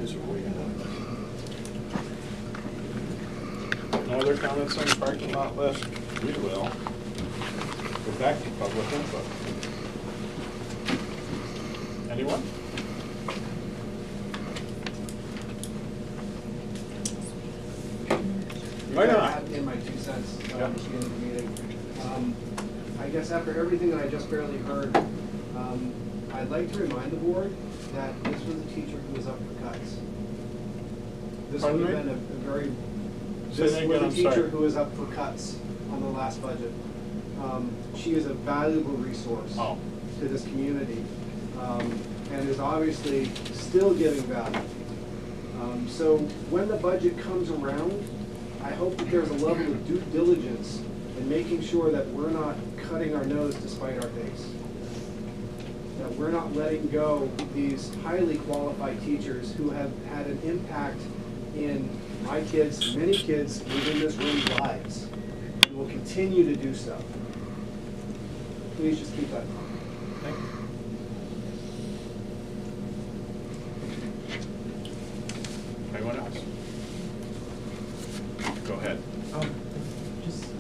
Is it way in? No other comments on the parking lot list? We will. Go back to public input. Anyone? Right on. In my 2 cents Yeah. at the beginning of the meeting. I guess after everything that I just barely heard, I'd like to remind the board that this was a teacher who was up for cuts. This would Pardon have me? been a very, Say this that was again, a I'm teacher sorry. who was up for cuts on the last budget. She is a valuable resource Oh. to this community, and is obviously still giving value. So when the budget comes around, I hope that there's a level of due diligence in making sure that we're not cutting our nose to spite our face. That we're not letting go these highly qualified teachers who have had an impact in my kids, many kids within this room's lives, and will continue to do so. Please just keep that in mind. Thank you. Anyone else? Go ahead.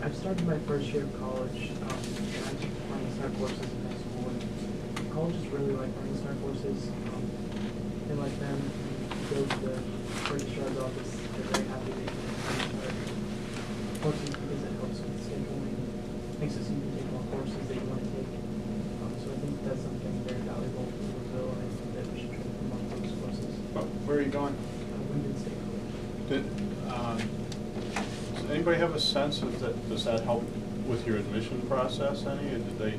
I've started my first year of college, and I took Learning Star courses in high school, and colleges really like Learning Star courses. They like them. You go to the registrar's office, they're very happy that you can Learning Star courses because it helps with scheduling, makes it so you can take more courses that you want to take. So I think that's something very valuable for Haverhill, and I think that we should try to promote those courses. Where are you going? Women's State College. Does anybody have a sense of that? Does that help with your admission process any? Or did they?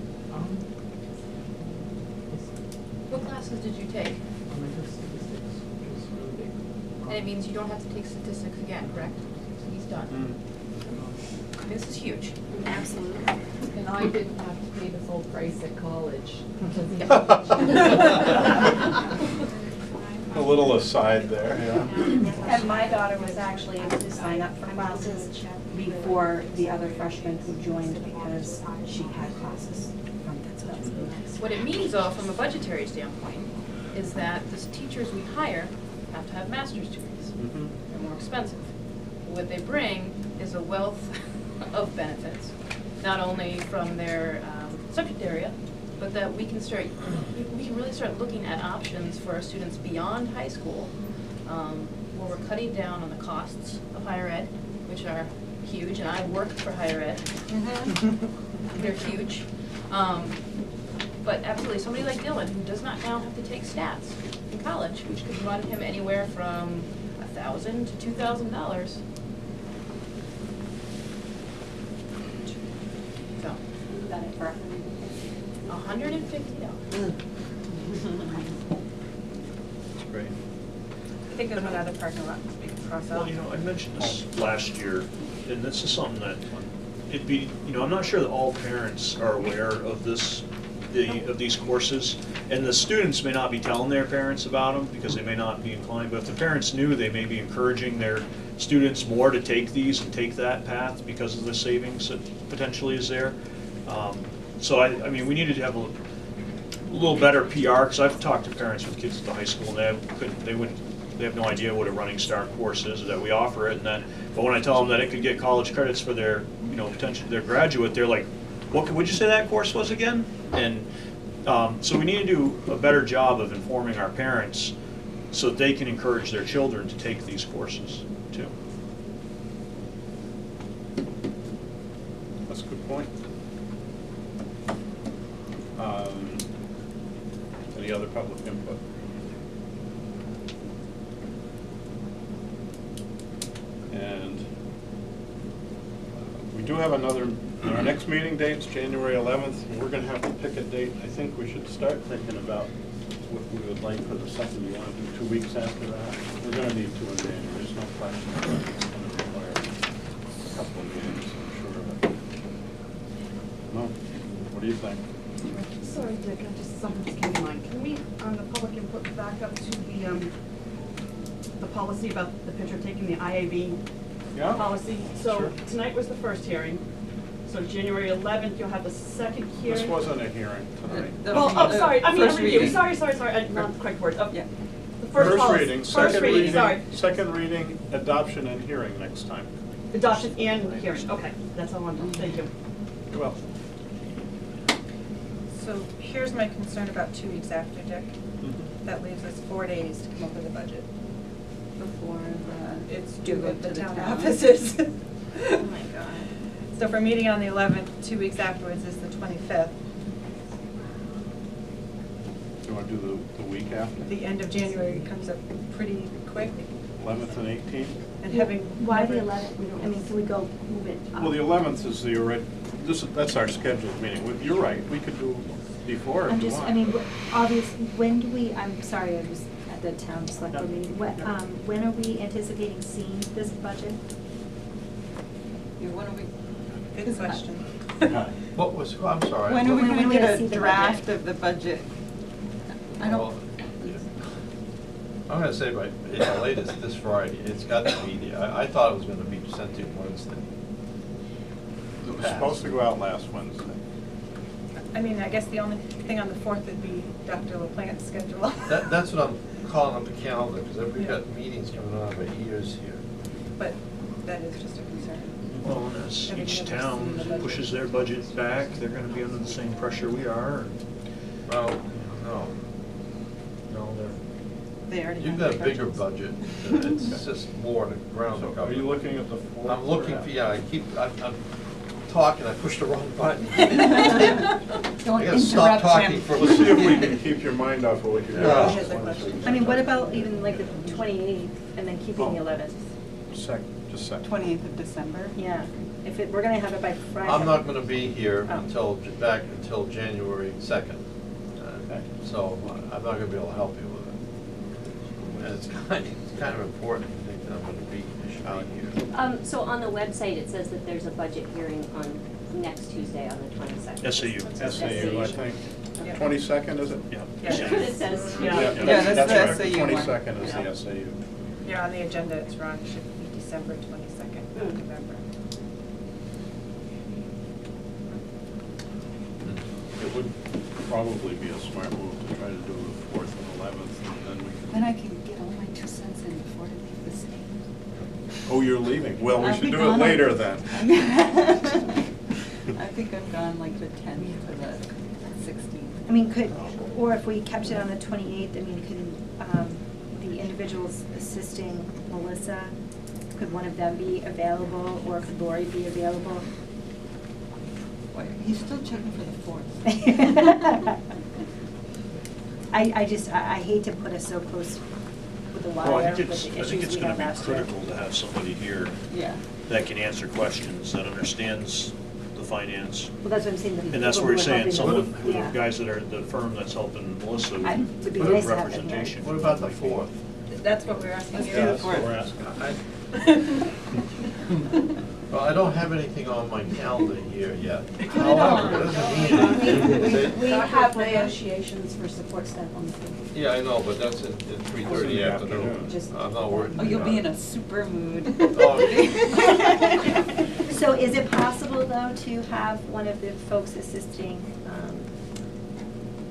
What classes did you take? I took statistics, which was really big. And it means you don't have to take statistics again, correct? He's done. This is huge. Absolutely. And I didn't have to pay the full price at college. A little aside there, yeah. And my daughter was actually able to sign up for classes before the other freshmen who joined because she had classes from that. What it means, though, from a budgetary standpoint, is that the teachers we hire have to have master's degrees. They're more expensive. What they bring is a wealth of benefits, not only from their subject area, but that we can really start looking at options for our students beyond high school, where we're cutting down on the costs of higher ed, which are huge, and I worked for higher ed. They're huge. But absolutely, somebody like Dylan, who does not now have to take stats in college, which could run him anywhere from $1,000 to $2,000. So, Got it for $150. That's great. I think of another parking lot we can cross out. Well, you know, I mentioned this last year, and this is something that it'd be, you know, I'm not sure that all parents are aware of this, of these courses, and the students may not be telling their parents about them because they may not be inclined, but if the parents knew, they may be encouraging their students more to take these and take that path because of the savings that potentially is there. So I mean, we needed to have a little better PR, because I've talked to parents with kids at the high school, and they have no idea what a Running Start course is, or that we offer it, and then, but when I tell them that it could get college credits for their, you know, potentially their graduate, they're like, what would you say that course was again? And so we need to do a better job of informing our parents so that they can encourage their children to take these courses too. That's a good point. Any other public input? And we do have another, our next meeting date's January 11th. And we're going to have to pick a date. I think we should start thinking about what we would like for the second. You want to do 2 weeks after that? We're going to need 2 in January. There's no question. It's going to require a couple of meetings, I'm sure of it. No? What do you think? Sorry, Dick, just something just came to mind. Can we, on the public input, back up to the policy about the picture taking, the IAB policy? So Sure. Tonight was the first hearing. So January 11th, you'll have the second hearing. This wasn't a hearing tonight. Sorry, I mean, a First review. reading. Sorry, not the correct word. Oh, Yeah. The First policy. reading, First second reading, sorry. reading, second reading, adoption and hearing next time. Adoption and hearing, okay, that's all I want, thank you. You're welcome. So here's my concern about 2 weeks after, Dick. Mhm. That leaves us 4 days to come up with a budget. Before It's due due at to the the town town. offices. Oh my God. So if we're meeting on the 11th, 2 weeks afterwards is the 25th. Do you want to do the week after? The end of January comes up pretty quick, 11th and 18th? and having. Why the never- 11th? We don't, I mean, can we go move it up? Well, the 11th is that's our scheduled meeting. You're right, we could do before if I'm you just, want. I mean, obviously, when do we, I'm sorry, I was at the town select board Yeah. meeting. When are we anticipating seeing this budget? When are we? Good question. What was, I'm sorry. When are we When gonna are we gonna get see a the draft budget? of the budget? I Well, don't, I'm gonna say by, the latest this Friday, it's got to be there. I thought it was gonna be sent in Wednesday. It was supposed to go out last Wednesday. I mean, I guess the only thing on the 4th would be Dr. LaPlante's schedule. That's what I'm calling up the calendar, because we've Yeah. got meetings coming on by ears here. But that is just a concern. Well, and as Have we each never seen town the budget? pushes their budget back, they're gonna be under the same pressure we are. Well, no, No, they're. they already have you've got a their bigger budgets. budget. It's just more to ground to So cover. are you looking at the 4th? I'm looking for, yeah, I'm talking, I pushed the wrong button. Don't I gotta stop interrupt talking him. for a Let's see if we minute. can keep your mind off of what you're Yeah. He has a question. I mean, what about even like the 28th and then keeping the 11th? Just second. 28th of December? Yeah, if we're gonna have it by Friday. I'm not gonna be here Oh. until January 2nd. Okay. So I'm not gonna be able to help you with it. And it's kind of important, I think, that I'm gonna be, I should be here. So on the website, it says that there's a budget hearing on next Tuesday on the 22nd. SAU. SAU, I think. Yeah. 22nd, is it? Yeah. Yeah. That's what it says. Yeah, Yeah, that's right. the SAU one. 22nd is the SAU. Yeah, on the agenda, it's wrong. It should be December 22nd, not Mm. November. It would probably be a smart move to try to do the 4th and 11th, and then we can. Then I can get all my 2 cents in before I leave the state. Oh, you're leaving? Well, we I'll should be do it gone on- later then. I think I'm gone like the 10th to the 16th. I mean, or if we kept it on the 28th, I mean, could the individuals assisting Melissa, could one of them be available, or could Lori be available? Wait, he's still checking for the 4th. I hate to put us so close with the Well, I wire think with it's, the I think issues it's we gonna had be last year. critical to have somebody here Yeah. that can answer questions, that understands the finance. Well, that's what I'm saying. the And that's people what we're who are saying, helping someone, them, the yeah. guys that are, the firm that's helping Melissa I- it'd be with nice to have them here. representation. What about the 4th? That's what we're asking you. Yeah, that's what we're asking. Well, I don't have anything on my calendar here yet. Put it However, on. it doesn't mean We anything. have negotiations for support staff on the field. Yeah, I know, but that's at 3:30 the afternoon. afternoon. Just- I'm not worried. Oh, you'll be in a super mood. Oh. So is it possible, though, to have one of the folks assisting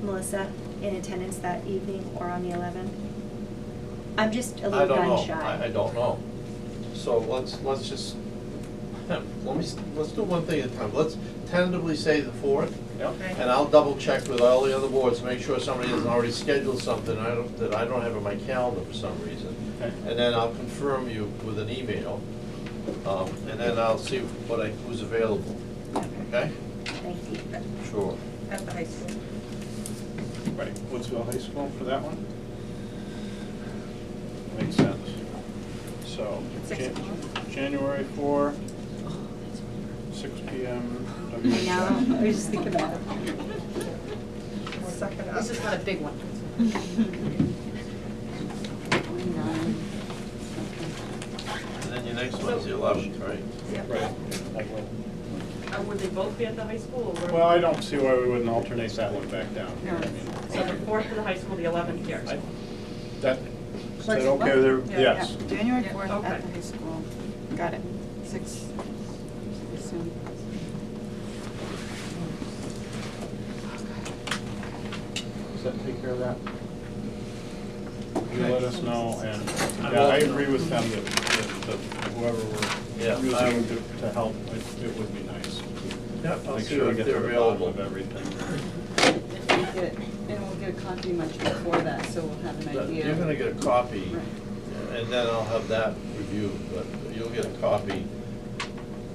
Melissa in attendance that evening or on the 11th? I'm just a I little don't gun know, shy. I don't know. So let's just, let's do one thing at a time. Let's tentatively say the 4th, Okay. and I'll double check with all the other boards, to make sure somebody hasn't already scheduled something that I don't have in my calendar for some reason. Okay. And then I'll confirm you with an email, and then I'll see who's available, okay? Thank you. Sure. At the high school. Right, Woodsville High School for that one? Makes sense. So, 6 o'clock. January 4, 6 PM. I know, I was just thinking about it. Suck it up. This is not a big one. 29. And then your next one's the 11th, right? Right. Would they both be at the high school? Or Well, I don't see why we wouldn't alternate that one back down. No. I mean, So the 4th to the high school, the 11th here. Is that okay with everybody? Yeah. Yes. January Yeah. 4th Okay. at the high school. Got it. 6. Soon. Does that take care of that? you let us know, and, yeah, I agree with them that whoever Yeah, we're I'm- using to help, it would be nice. Yeah, I'll Make see sure we if get to they're the bottom available. of everything. And we'll get a copy much before that, so we'll have an idea. You're gonna get a copy, Right. and then I'll have that reviewed, but you'll get a copy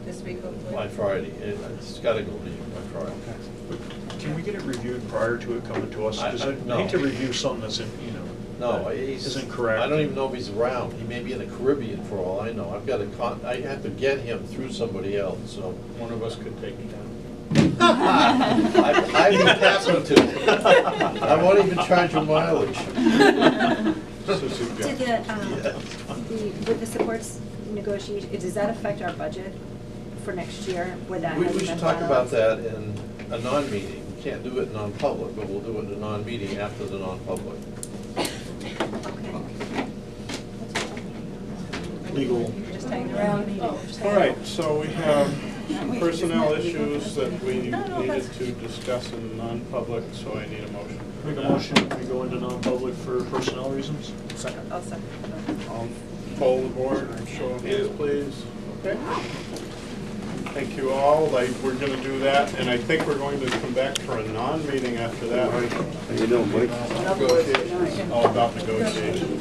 This week, hopefully. by Friday. It's gotta go to you by Friday. Can we get it reviewed prior to it coming to us? Because I no. hate to review something that's in, you know, No, that he's. isn't correct. I don't even know if he's around. He may be in the Caribbean for all I know. I've got I have to get him through somebody else, so. One of us could take it down. I'd be happy to. I won't even charge you mileage. Just a suggestion. With the supports negotiation, does that affect our budget for next year? Would that We have should been talk finalized? about that in a non-meeting. We can't do it in non-public, but we'll do it in a non-meeting after the non-public. Legal. Just hanging around. Oh, just All right, so we have personnel Isn't that legal? issues that we No, no, needed that's- to discuss in non-public, so I need a motion. Make a motion, we go into non-public for personnel reasons? Second. I'll second. All poll the board, show of hands, please. Okay. Thank you all. Like, we're gonna do that, and I think we're going to come back for a non-meeting after that. You know, Mike. Negotiations. All about negotiations.